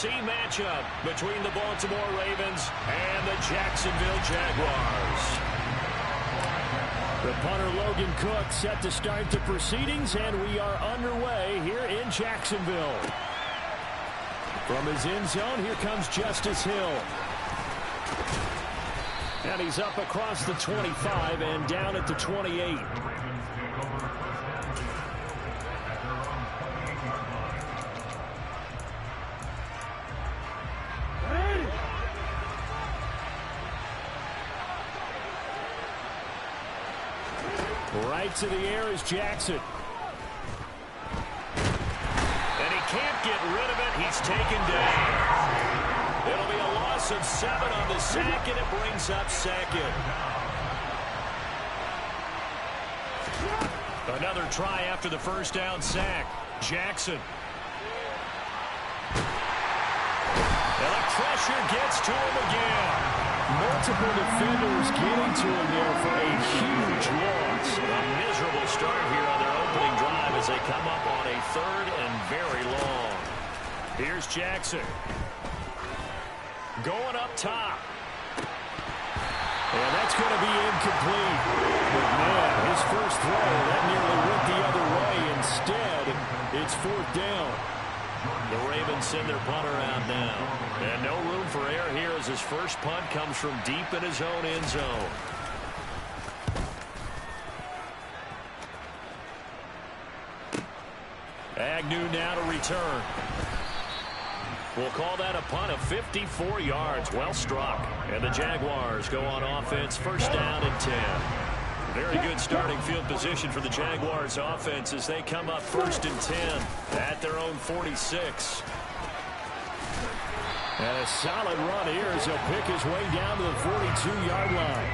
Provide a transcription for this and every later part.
C matchup between the Baltimore Ravens and the Jacksonville Jaguars. The punter Logan Cook set to start the proceedings, and we are underway here in Jacksonville. From his end zone, here comes Justice Hill. And he's up across the 25 and down at the 28. Right to the air is Jackson. And he can't get rid of it. He's taken down. It'll be a loss of 7 on the sack, and it brings up second. Another try after the first down sack. Jackson. And the pressure gets to him again. Multiple defenders getting to him there for a huge loss. A miserable start here on their opening drive as they come up on a 3rd and very long. Here's Jackson. Going up top. And that's going to be incomplete. But man, his first throw, that nearly went the other way. Instead, it's 4th down. The Ravens send their punter out now. And no room for error here as his first punt comes from deep in his own end zone. Agnew now to return. We'll call that a punt of 54 yards. Well struck. And the Jaguars go on offense, first down and 10. Very good starting field position for the Jaguars offense as they come up 1st and 10 at their own 46. And a solid run here as he'll pick his way down to the 42-yard line.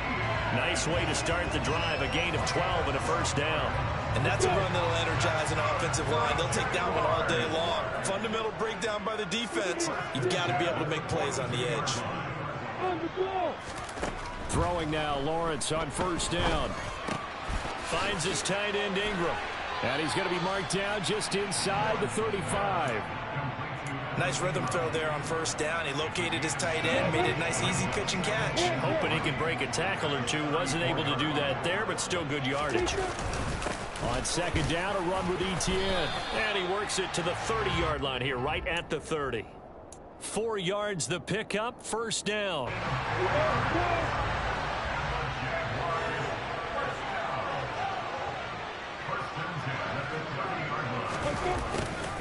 Nice way to start the drive, a gain of 12 and a first down. And that's a run that'll energize an offensive line. They'll take that one all day long. Fundamental breakdown by the defense. You've got to be able to make plays on the edge. Throwing now, Lawrence on first down. Finds his tight end, Ingram. And he's going to be marked down just inside the 35. Nice rhythm throw there on first down. He located his tight end, made it a nice, easy pitch and catch. Hoping he could break a tackle or two. Wasn't able to do that there, but still good yardage. On second down, a run with Etienne. And he works it to the 30-yard line here, right at the 30. 4 yards the pickup, first down.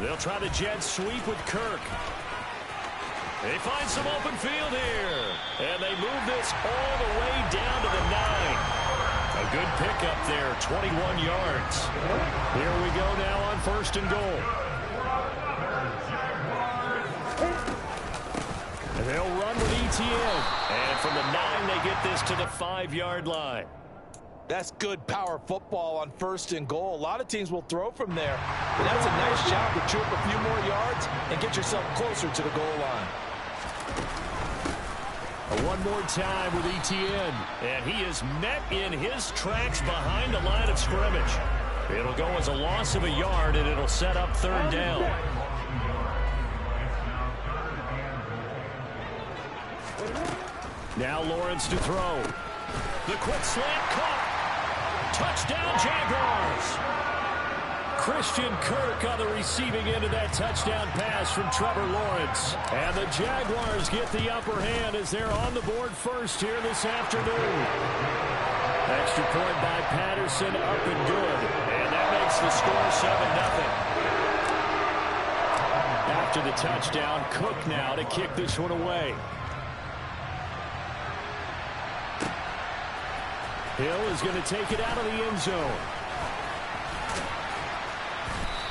They'll try the jet sweep with Kirk. They find some open field here. And they move this all the way down to the 9. A good pickup there, 21 yards. Here we go now on first and goal. And they'll run with Etienne. And from the 9, they get this to the 5-yard line. That's good power football on first and goal. A lot of teams will throw from there. But that's a nice job to chew up a few more yards and get yourself closer to the goal line. One more time with Etienne. And he is met in his tracks behind the line of scrimmage. It'll go as a loss of a yard, and it'll set up 3rd down. Now Lawrence to throw. The quick slant caught. Touchdown, Jaguars. Christian Kirk on the receiving end of that touchdown pass from Trevor Lawrence. And the Jaguars get the upper hand as they're on the board first here this afternoon. Extra point by Patterson, up and good. And that makes the score 7-0. After the touchdown, Cook now to kick this one away. Hill is going to take it out of the end zone.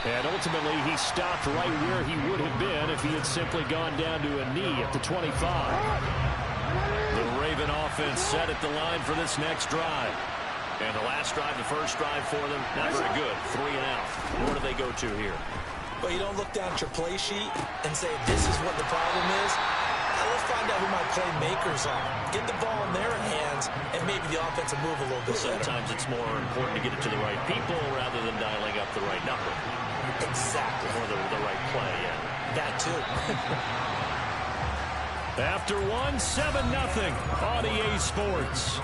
And ultimately, he stopped right where he would have been if he had simply gone down to a knee at the 25. The Raven offense set at the line for this next drive. And the last drive, the first drive for them, not very good. 3 and out. Where do they go to here? But you don't look down at your play sheet and say, this is what the problem is. Now let's find out who my playmakers are. Get the ball in their hands, and maybe the offense will move a little bit better. Sometimes it's more important to get it to the right people rather than dialing up the right number. Exactly. Or the right play, yeah. That too. After one, 7-0 on EA Sports.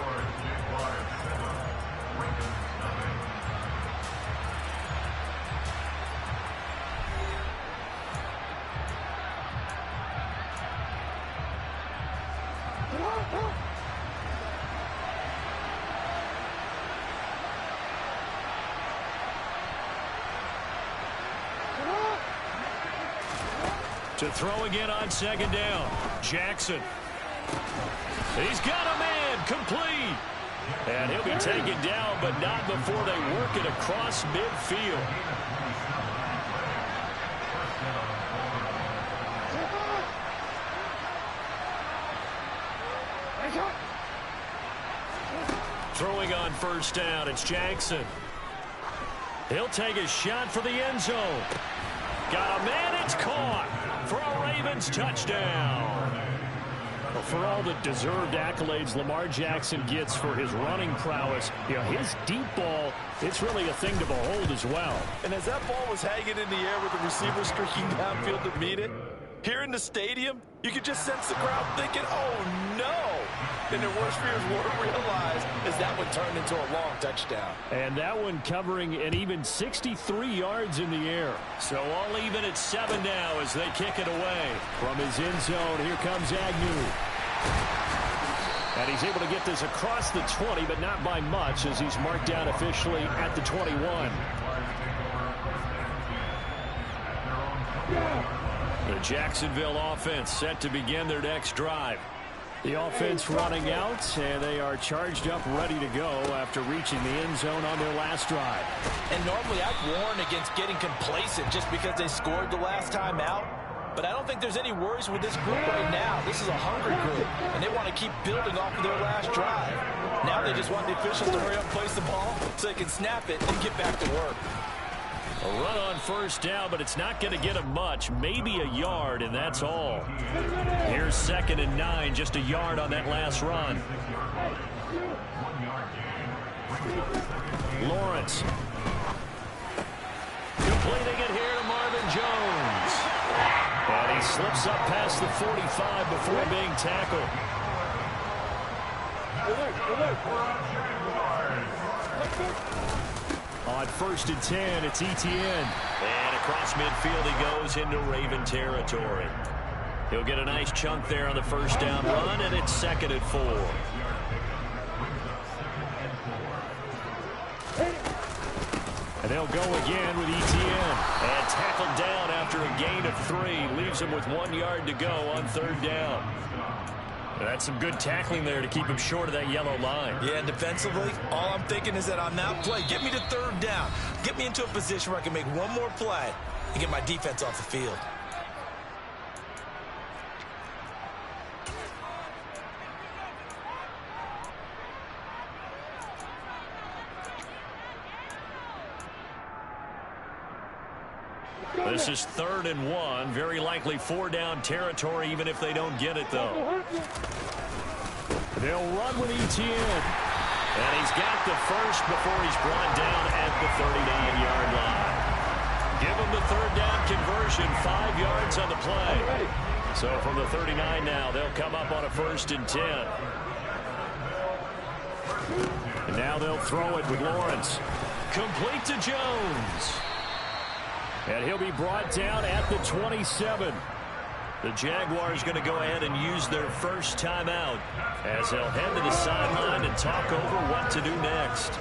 To throw again on second down. Jackson. He's got a man complete. And he'll be taken down, but not before they work it across midfield. Throwing on first down, it's Jackson. He'll take a shot for the end zone. Got a man, it's caught for a Ravens touchdown. Well, for all the deserved accolades Lamar Jackson gets for his running prowess, you know, his deep ball, it's really a thing to behold as well. And as that ball was hanging in the air with the receiver streaking downfield to meet it, here in the stadium, you could just sense the crowd thinking, oh no! And their worst fears weren't realized as that one turned into a long touchdown. And that one covering an even 63 yards in the air. So all even at 7 now as they kick it away. From his end zone, here comes Agnew. And he's able to get this across the 20, but not by much as he's marked down officially at the 21. The Jacksonville offense set to begin their next drive. The offense running out, and they are charged up, ready to go after reaching the end zone on their last drive. And normally I'd warn against getting complacent just because they scored the last time out. But I don't think there's any worries with this group right now. This is a hungry group, and they want to keep building off of their last drive. Now they just want the officials to hurry up and place the ball so they can snap it and get back to work. A run on first down, but it's not going to get him much. Maybe a yard, and that's all. Here's 2nd and 9, just a yard on that last run. Lawrence. Completing it here to Marvin Jones. And he slips up past the 45 before being tackled. On 1st and 10, it's Etienne. And across midfield he goes into Raven territory. He'll get a nice chunk there on the first down run, and it's 2nd and 4. And they'll go again with Etienne. And tackled down after a gain of 3. Leaves him with 1 yard to go on 3rd down. That's some good tackling there to keep him short of that yellow line. Yeah, and defensively, all I'm thinking is that on that play, get me to 3rd down. Get me into a position where I can make one more play and get my defense off the field. This is 3rd and 1. Very likely 4-down territory, even if they don't get it, though. They'll run with Etienne. And he's got the first before he's brought down at the 39-yard line. Give him the 3rd down conversion, 5 yards on the play. So from the 39 now, they'll come up on a 1st and 10. And now they'll throw it with Lawrence. Complete to Jones. And he'll be brought down at the 27. The Jaguars going to go ahead and use their first timeout as they'll head to the sideline and talk over what to do next.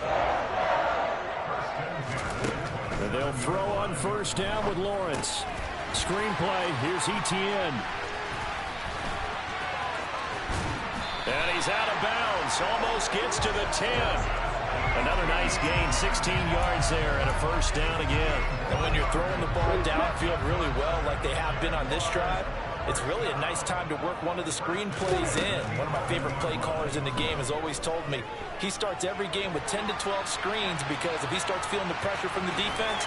And they'll throw on 1st down with Lawrence. Screenplay, here's Etienne. And he's out of bounds, almost gets to the 10. Another nice gain, 16 yards there, and a 1st down again. And when you're throwing the ball downfield really well like they have been on this drive, it's really a nice time to work one of the screen plays in. One of my favorite play callers in the game has always told me he starts every game with 10 to 12 screens because if he starts feeling the pressure from the defense,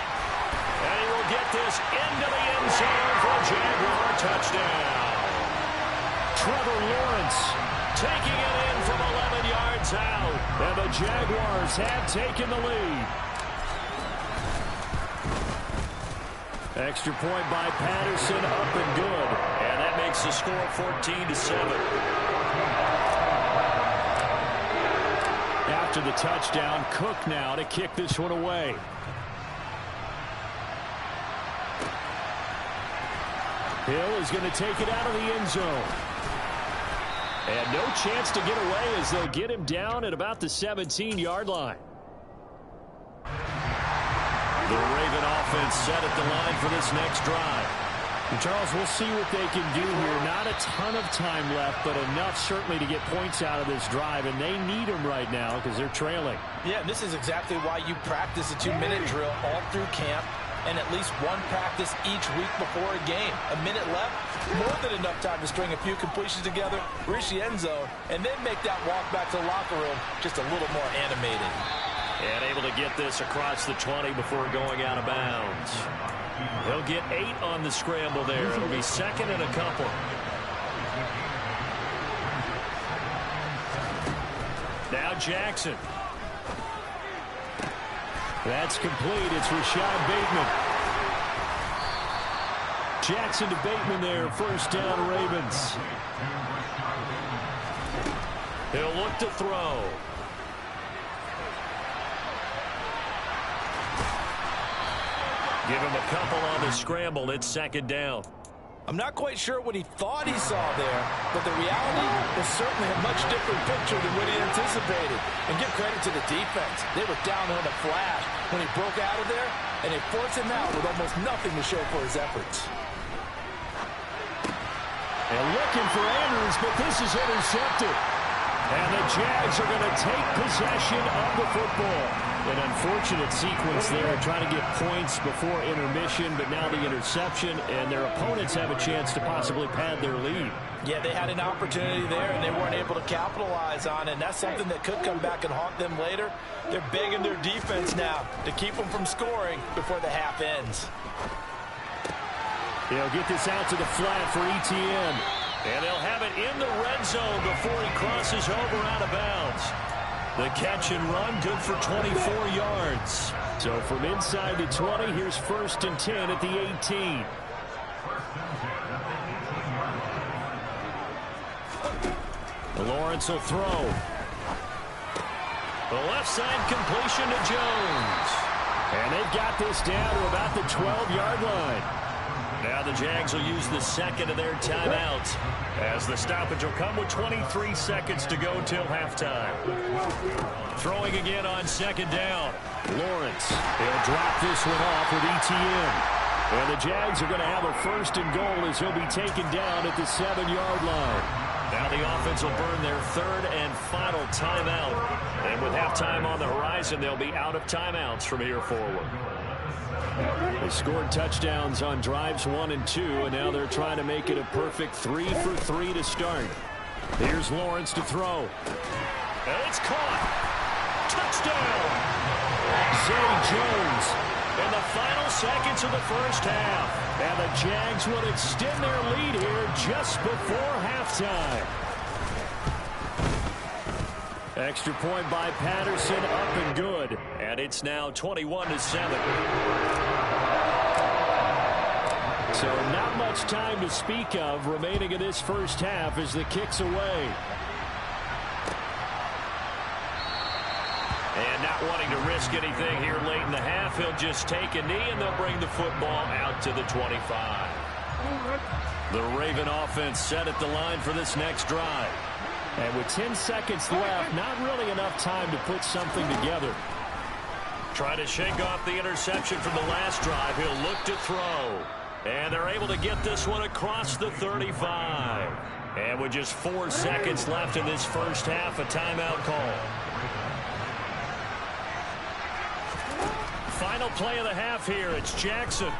and he will get this into the end zone for a Jaguar touchdown. Trevor Lawrence taking it in from 11 yards out. And the Jaguars have taken the lead. Extra point by Patterson, up and good. And that makes the score 14-7. After the touchdown, Cook now to kick this one away. Hill is going to take it out of the end zone. And no chance to get away as they'll get him down at about the 17-yard line. The Raven offense set at the line for this next drive. And Charles, we'll see what they can do here. Not a ton of time left, but enough certainly to get points out of this drive, and they need them right now because they're trailing. Yeah, this is exactly why you practice a 2-minute drill all through camp and at least one practice each week before a game. A minute left, more than enough time to string a few completions together, reach the end zone, and then make that walk back to the locker room just a little more animated. And able to get this across the 20 before going out of bounds. He'll get 8 on the scramble there. It'll be second and a couple. Now Jackson. That's complete. It's Rashad Bateman. Jackson to Bateman there. First down, Ravens. He'll look to throw. Give him a couple on the scramble. It's second down. I'm not quite sure what he thought he saw there, but the reality is certainly a much different picture than what he anticipated. And give credit to the defense. They were down on a flash when he broke out of there, and they forced him out with almost nothing to show for his efforts. And looking for Andrews, but this is intercepted. And the Jags are going to take possession of the football. An unfortunate sequence there, trying to get points before intermission, but now the interception, and their opponents have a chance to possibly pad their lead. Yeah, they had an opportunity there, and they weren't able to capitalize on it, and that's something that could come back and haunt them later. They're begging their defense now to keep them from scoring before the half ends. They'll get this out to the flat for Etienne. And they'll have it in the red zone before he crosses over out of bounds. The catch and run, good for 24 yards. So from inside the 20, here's first and 10 at the 18. Lawrence will throw. The left side completion to Jones. And they've got this down to about the 12-yard line. Now the Jags will use the second of their timeouts as the stoppage will come with 23 seconds to go till halftime. Throwing again on second down. Lawrence. He'll drop this one off with Etienne. And the Jags are going to have a first and goal as he'll be taken down at the 7-yard line. Now the offense will burn their third and final timeout. And with halftime on the horizon, they'll be out of timeouts from here forward. They scored touchdowns on drives 1 and 2, and now they're trying to make it a perfect 3 for 3 to start. Here's Lawrence to throw. And it's caught. Touchdown. Zay Jones in the final seconds of the first half. And the Jags will extend their lead here just before halftime. Extra point by Patterson, up and good. And it's now 21-7. So not much time to speak of remaining in this first half as the kick's away. And not wanting to risk anything here late in the half, he'll just take a knee and they'll bring the football out to the 25. The Raven offense set at the line for this next drive. And with 10 seconds left, not really enough time to put something together. Trying to shake off the interception from the last drive. He'll look to throw. And they're able to get this one across the 35. And with just 4 seconds left in this first half, a timeout call. Final play of the half here. It's Jackson.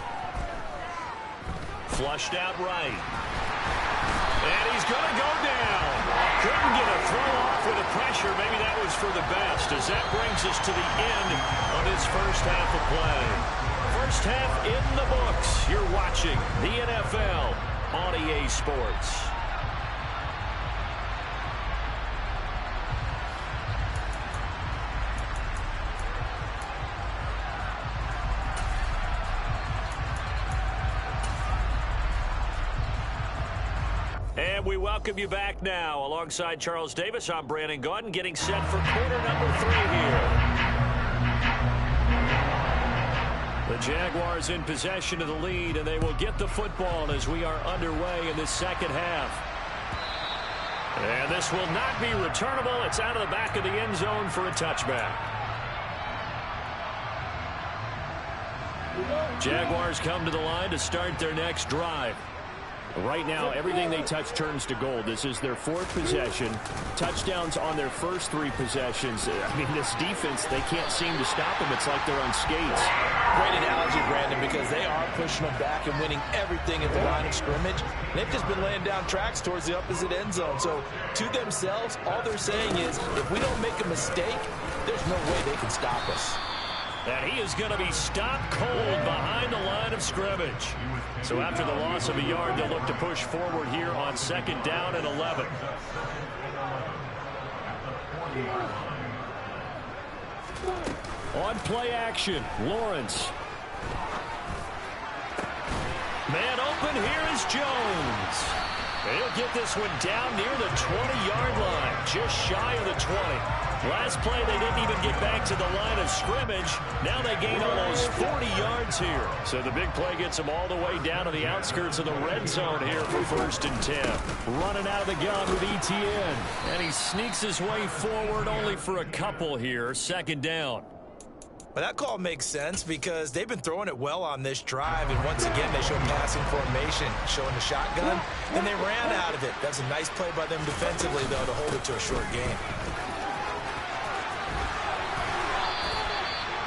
Flushed out right. And he's going to go down. Couldn't get a throw off with the pressure. Maybe that was for the best, as that brings us to the end of this first half of play. First half in the books. You're watching the NFL on EA Sports. And we welcome you back now. Alongside Charles Davis, I'm Brandon Gaudin, getting set for quarter number 3 here. The Jaguars in possession of the lead, and they will get the football as we are underway in this second half. And this will not be returnable. It's out of the back of the end zone for a touchback. Jaguars come to the line to start their next drive. Right now, everything they touch turns to gold. This is their 4th possession. Touchdowns on their first 3 possessions. I mean, this defense, they can't seem to stop them. It's like they're on skates. Great analogy, Brandon, because they are pushing them back and winning everything at the line of scrimmage. They've just been laying down tracks towards the opposite end zone. So, to themselves, all they're saying is, if we don't make a mistake, there's no way they can stop us. And he is going to be stopped cold behind the line of scrimmage. So after the loss of a yard, they'll look to push forward here on 2nd down and 11. On play action, Lawrence. Man open, here is Jones. He'll get this one down near the 20-yard line, just shy of the 20. Last play, they didn't even get back to the line of scrimmage. Now they gain almost 40 yards here. So the big play gets them all the way down to the outskirts of the red zone here for 1st and 10. Running out of the gun with Etienne. And he sneaks his way forward only for a couple here, 2nd down. But that call makes sense because they've been throwing it well on this drive, and once again they show passing formation, showing the shotgun, and they ran out of it. That's a nice play by them defensively, though, to hold it to a short game.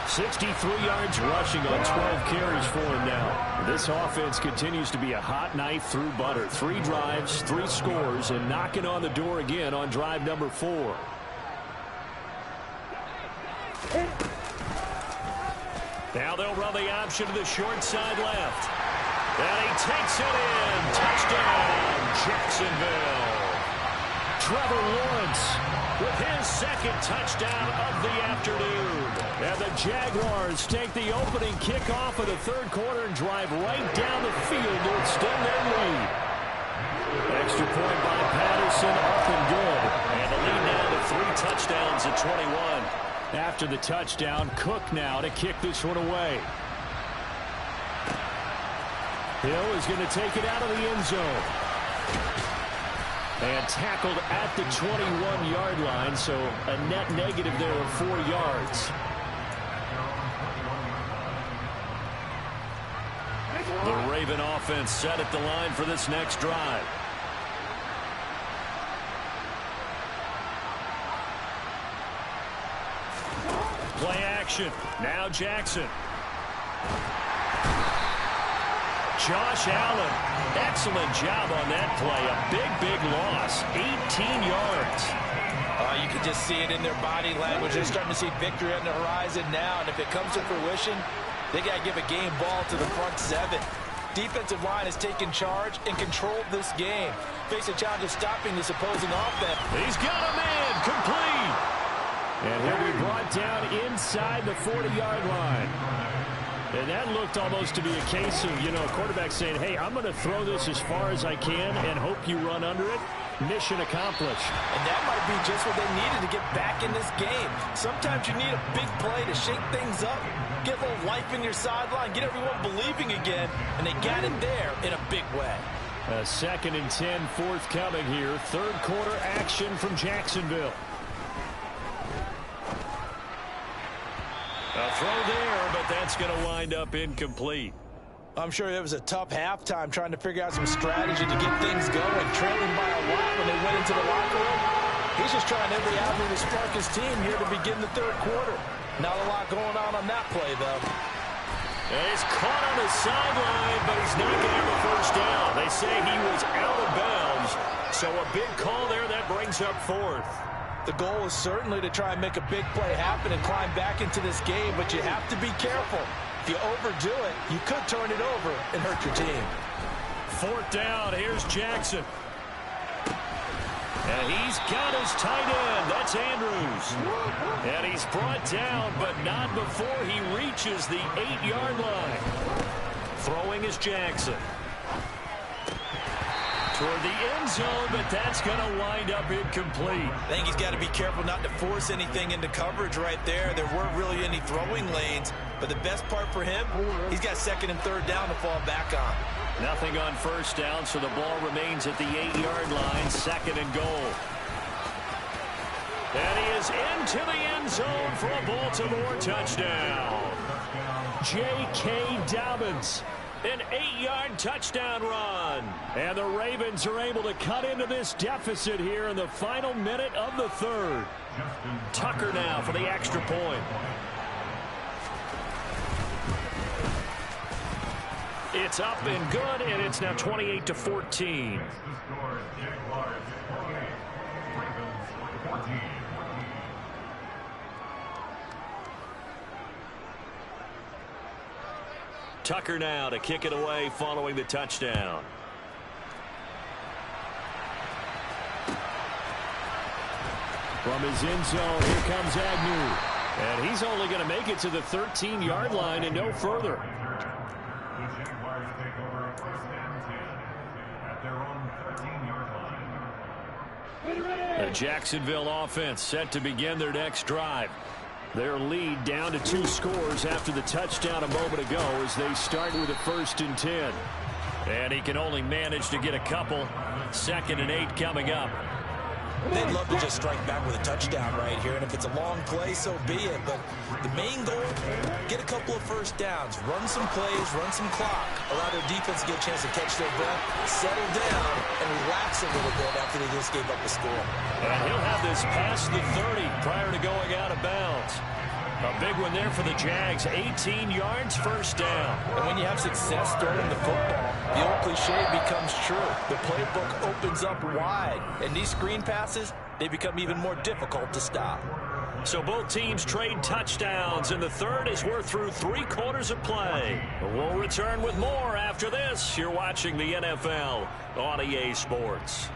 63 yards rushing on 12 carries for him now. This offense continues to be a hot knife through butter. 3 drives, 3 scores, and knocking on the door again on drive number 4. Now they'll run the option to the short side left. And he takes it in. Touchdown, Jacksonville. Trevor Lawrence with his 2nd touchdown of the afternoon. And the Jaguars take the opening kickoff of the 3rd quarter and drive right down the field to extend their lead. Extra point by Patterson, up and good. And the lead now to 3 touchdowns at 21. After the touchdown, Cook now to kick this one away. Hill is going to take it out of the end zone. And tackled at the 21-yard line, so a net negative there of 4 yards. The Raven offense set at the line for this next drive. Play action. Now Jackson. Josh Allen. Excellent job on that play. A big loss. 18 yards. You can just see it in their body language. They're starting to see victory on the horizon now. And if it comes to fruition, they got to give a game ball to the front 7. Defensive line has taken charge and controlled this game. Face a challenge of stopping this opposing offense. He's got a man. Complete. And he'll be brought down inside the 40-yard line. And that looked almost to be a case of, a quarterback saying, hey, I'm going to throw this as far as I can and hope you run under it. Mission accomplished. And that might be just what they needed to get back in this game. Sometimes you need a big play to shake things up, get a little life in your sideline, get everyone believing again, and they got it there in a big way. 2nd and 10 forthcoming here. 3rd quarter action from Jacksonville. A throw there, but that's going to wind up incomplete. I'm sure it was a tough halftime trying to figure out some strategy to get things going, trailing by a lot when they went into the locker room. He's just trying every avenue to spark his team here to begin the 3rd quarter. Not a lot going on that play, though. And he's caught on the sideline, but he's not going to have a 1st down. They say he was out of bounds, so a big call there that brings up 4th. The goal is certainly to try and make a big play happen and climb back into this game, but you have to be careful. If you overdo it, you could turn it over and hurt your team. 4th down, here's Jackson. And he's got his tight end. That's Andrews. And he's brought down, but not before he reaches the 8-yard line. Throwing is Jackson. toward the end zone, but that's going to wind up incomplete. I think he's got to be careful not to force anything into coverage right there. There weren't really any throwing lanes, but the best part for him, he's got second and third down to fall back on. Nothing on first down, so the ball remains at the 8-yard line, second and goal. And he is into the end zone for a Baltimore touchdown. J.K. Dobbins, an 8-yard touchdown run. And the Ravens are able to cut into this deficit here in the final minute of the third. Tucker now for the extra point. It's up and good, and it's now 28-14. Tucker now to kick it away following the touchdown. From his end zone, here comes Agnew. And he's only going to make it to the 13-yard line and no further. The Jacksonville offense set to begin their next drive. Their lead down to 2 scores after the touchdown a moment ago as they start with a 1st and 10. And he can only manage to get a couple. 2nd and 8 coming up. They'd love to just strike back with a touchdown right here, and if it's a long play, so be it. But the main goal, get a couple of first downs, run some plays, run some clock, allow their defense to get a chance to catch their breath, settle down, and relax a little bit after they just gave up the score. And he'll have this past the 30 prior to going out of bounds. A big one there for the Jags. 18 yards, 1st down. And when you have success throwing the football, the old cliche becomes true. The playbook opens up wide. And these screen passes, they become even more difficult to stop. So both teams trade touchdowns in the third as we're through 3 quarters of play. We'll return with more after this. You're watching the NFL on EA Sports.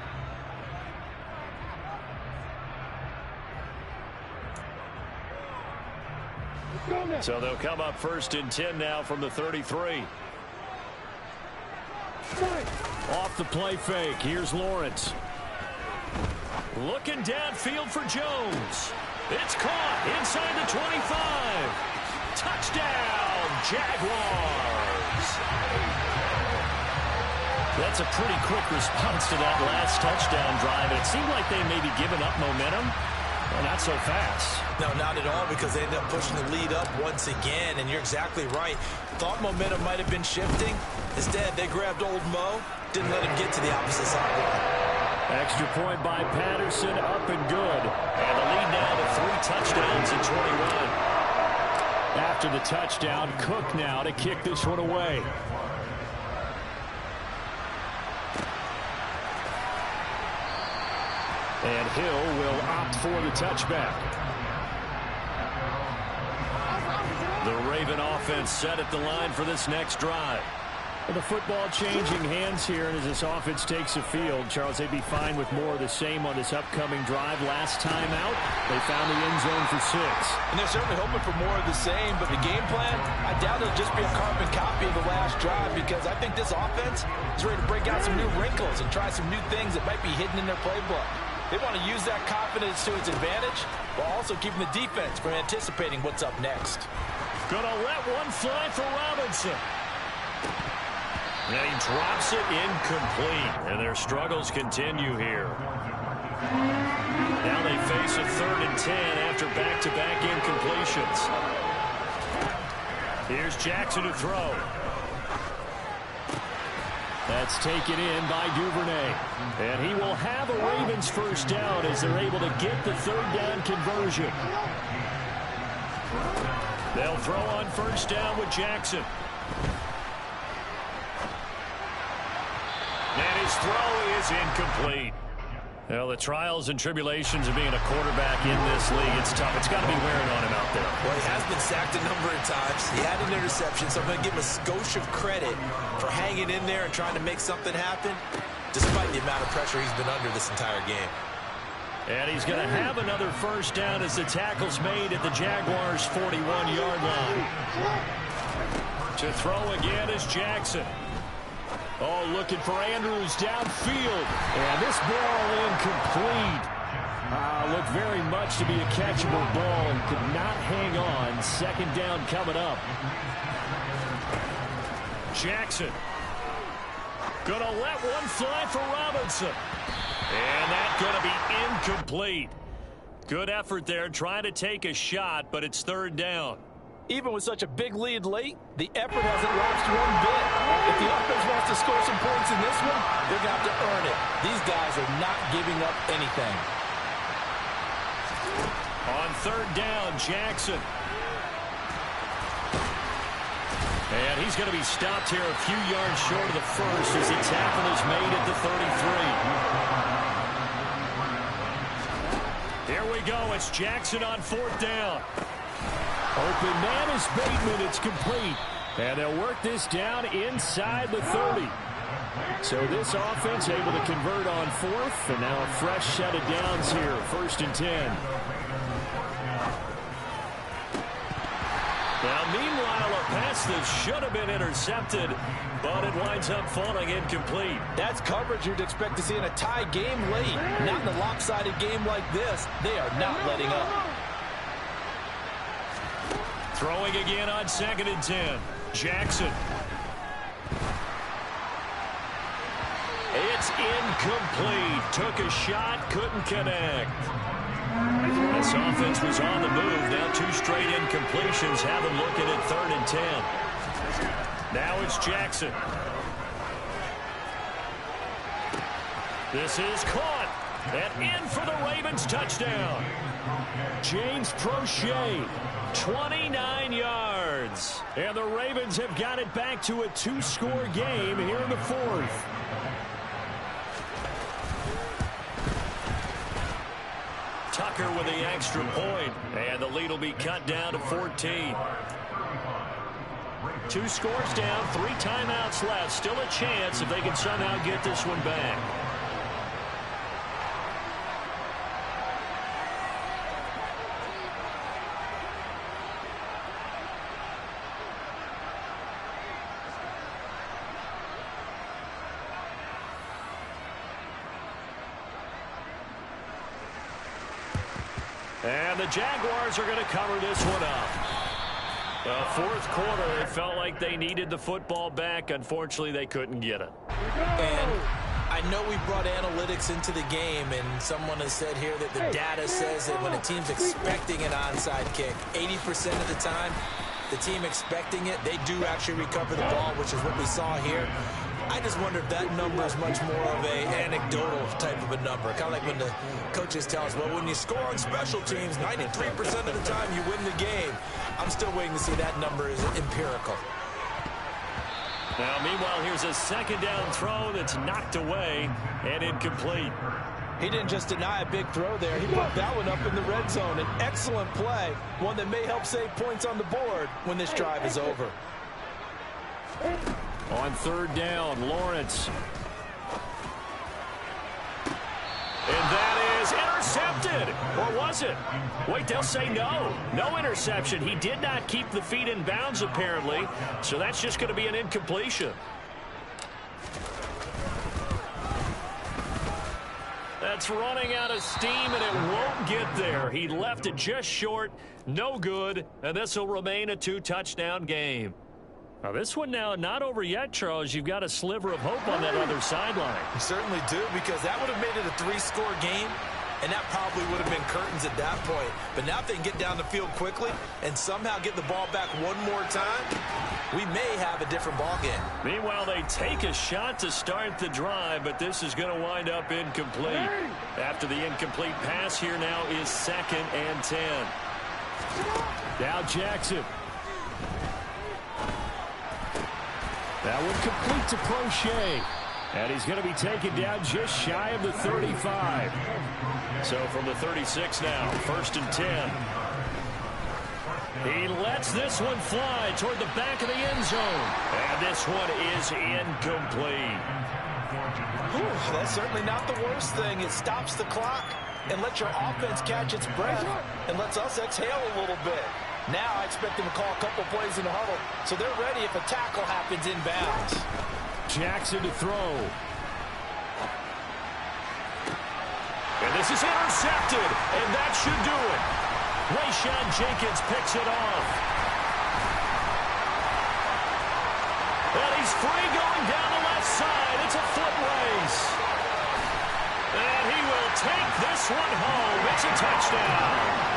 So they'll come up 1st and 10 now from the 33. Off the play fake. Here's Lawrence. Looking downfield for Jones. It's caught inside the 25. Touchdown, Jaguars. That's a pretty quick response to that last touchdown drive. It seemed like they may be giving up momentum. Well, not so fast. No, not at all, because they ended up pushing the lead up once again, and you're exactly right. Thought momentum might have been shifting. Instead, they grabbed old Mo, didn't let him get to the opposite sideline. Extra point by Patterson, up and good. And the lead now to 3 touchdowns in 21. After the touchdown, Cook now to kick this one away. And Hill will opt for the touchback. The Raven offense set at the line for this next drive. The football changing hands here, and as this offense takes the field, Charles, they'd be fine with more of the same on this upcoming drive. Last time out, they found the end zone for 6. And they're certainly hoping for more of the same, but the game plan, I doubt it'll just be a carbon copy of the last drive, because I think this offense is ready to break out some new wrinkles and try some new things that might be hidden in their playbook. They want to use that confidence to its advantage while also keeping the defense from anticipating what's up next. Gonna let one fly for Robinson. And he drops it incomplete, and their struggles continue here. Now they face a 3rd and 10 after back-to-back incompletions. Here's Jackson to throw. That's taken in by Duvernay. And he will have a Ravens 1st down as they're able to get the 3rd down conversion. They'll throw on 1st down with Jackson. And his throw is incomplete. Well, the trials and tribulations of being a quarterback in this league, it's tough. It's got to be wearing on him out there. Well, he has been sacked a number of times. He had an interception, so I'm going to give him a skosh of credit for hanging in there and trying to make something happen, despite the amount of pressure he's been under this entire game. And he's going to have another 1st down as the tackle's made at the Jaguars' 41-yard line. To throw again is Jackson. Oh, looking for Andrews downfield. And this ball incomplete. Looked very much to be a catchable ball and could not hang on. Second down coming up. Jackson. Gonna let one fly for Robinson. And that's gonna be incomplete. Good effort there trying to take a shot, but it's third down. Even with such a big lead late, the effort hasn't lapsed one bit. If the offense wants to score some points in this one, they're going to have to earn it. These guys are not giving up anything. On third down, Jackson. And he's going to be stopped here a few yards short of the first as the tackle is made at the 33. Here we go. It's Jackson on fourth down. Open man is Bateman. It's complete. And they'll work this down inside the 30. So this offense able to convert on fourth. And now a fresh set of downs here. First and 10. Now, meanwhile, a pass that should have been intercepted, but it winds up falling incomplete. That's coverage you'd expect to see in a tie game late. Not in a lopsided game like this. They are not letting up. Throwing again on second and 10. Jackson. It's incomplete. Took a shot, couldn't connect. This offense was on the move. Now two straight incompletions have them looking at third and 10. Now it's Jackson. This is caught. And in for the Ravens touchdown. James Prochet, 29 yards. And the Ravens have got it back to a two-score game here in the fourth. Tucker with the extra point, and the lead will be cut down to 14. Two scores down, 3 timeouts left. Still a chance if they can somehow get this one back. And the Jaguars are going to cover this one up. Fourth quarter, it felt like they needed the football back. Unfortunately, they couldn't get it. And I know we brought analytics into the game, and someone has said here that the data says that when a team's expecting an onside kick, 80% of the time, the team expecting it, they do actually recover the ball, which is what we saw here. I just wonder if that number is much more of a anecdotal type of a number. Kind of like when the coaches tell us, well, when you score on special teams, 93% of the time you win the game. I'm still waiting to see that number is empirical. Now, meanwhile, here's a second down throw that's knocked away and incomplete. He didn't just deny a big throw there. He put that one up in the red zone. An excellent play, one that may help save points on the board when this drive is over. On third down, Lawrence. And that is intercepted. Or was it? Wait, they'll say no. No interception. He did not keep the feet in bounds, apparently. So that's just going to be an incompletion. That's running out of steam, and it won't get there. He left it just short. No good. And this will remain a 2-touchdown game. Now, this one now not over yet, Charles. You've got a sliver of hope on that other sideline. You certainly do, because that would have made it a 3-score game, and that probably would have been curtains at that point. But now if they can get down the field quickly and somehow get the ball back one more time, we may have a different ball game. Meanwhile, they take a shot to start the drive, but this is going to wind up incomplete. After the incomplete pass, here now is second and 10. Now Jackson. That one complete to Prochet. And he's going to be taken down just shy of the 35. So from the 36 now, first and 10. He lets this one fly toward the back of the end zone. And this one is incomplete. Whew, that's certainly not the worst thing. It stops the clock and lets your offense catch its breath and lets us exhale a little bit. Now I expect them to call a couple plays in the huddle, so they're ready if a tackle happens inbounds. Jackson to throw. And this is intercepted, and that should do it. Rayshawn Jenkins picks it off. And he's free going down the left side. It's a foot race. And he will take this one home. It's a touchdown.